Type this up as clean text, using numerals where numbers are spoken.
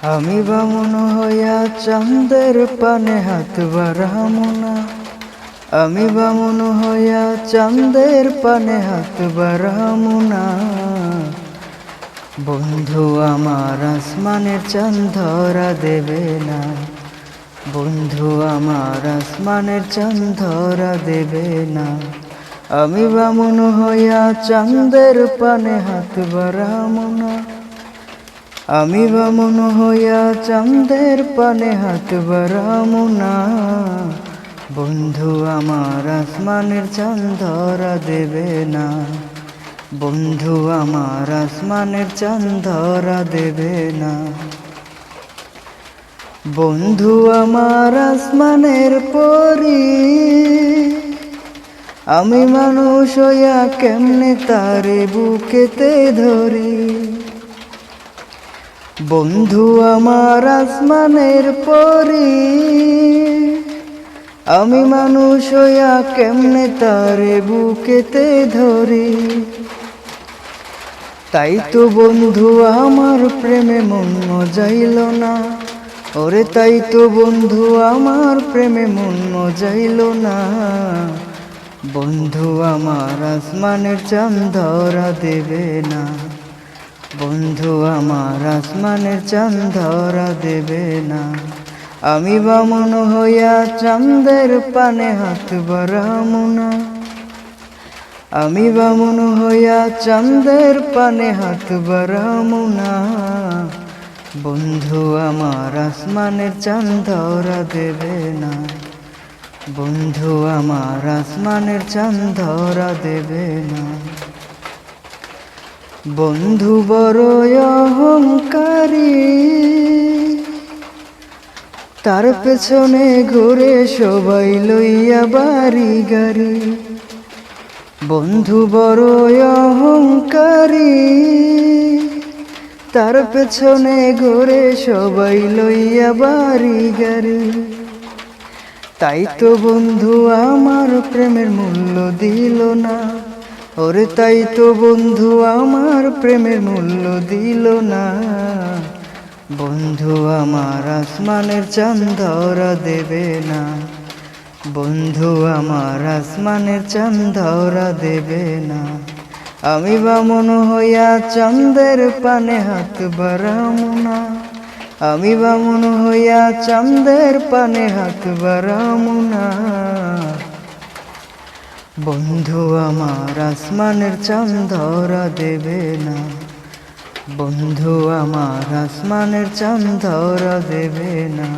আমি বামুন হইয়া চাঁদের পানে হাত বাড়ামু না। আমি বামুন হইয়া চাঁদের পানে হাত বাড়ামু না। বন্ধু আমার আসমানের চাঁদ ধরা দেবে না। বন্ধু আমার আসমানের চাঁদ ধরা দেবে না। আমি বামুন হইয়া চাঁদের পানে হাত বাড়ামু না। আমি বামুন হইয়া চাঁদের পানে হাত বাড়ামু না। বন্ধু আমার আসমানের চাঁদ ধরা দেবে না। বন্ধু আমার আসমানের চাঁদ ধরা দেবে না। বন্ধু আমার আসমানের পরি, আমি মানুষ হইয়া কেমনে তারে বুকেতে ধরি। বন্ধু আমার আসমানের পরি, আমি মানুষ হইয়া কেমনে তারে বুকেতে ধরি। তাই তো বন্ধু আমার প্রেমে মন মজাইল না। ওরে তাই তো বন্ধু আমার প্রেমে মন মজাইল না। বন্ধু আমার আসমানের চাঁদ ধরা দেবে না। বন্ধু আমার আসমানের চাঁদ ধরা দেবে না। আমি বামুন হইয়া চাঁদের পানে হাত বাড়ামু না। আমি বামুন হইয়া চাঁদের পানে হাত বাড়ামু না। বন্ধু আমার আসমানের চাঁদ ধরা দেবে না। বন্ধু আমার আসমানের চাঁদ ধরা দেবে না। বন্ধু বড় অহংকারী, তার পেছনে ঘুরে সবাই লইয়া বাড়ি গাড়ি। বন্ধু বড় অহংকারী, তার পেছনে ঘুরে সবাই লইয়া বাড়ি গাড়ি। তাই তো বন্ধু আমার প্রেমের মূল্য দিল না। ওরে তাই তো বন্ধু আমার প্রেমের মূল্য দিল না। বন্ধু আমার আসমানের চাঁদ ধরা দেবে না। বন্ধু আমার আসমানের চাঁদ ধরা দেবে না। আমি বামুন হইয়া চাঁদের পানে হাত বাড়ামু না। আমি বামুন হইয়া চাঁদের পানে হাত বাড়ামু না। বন্ধু আমার আসমানের চাঁদ ধরা দেবে না। বন্ধু আমার আসমানের চাঁদ ধরা দেবে না।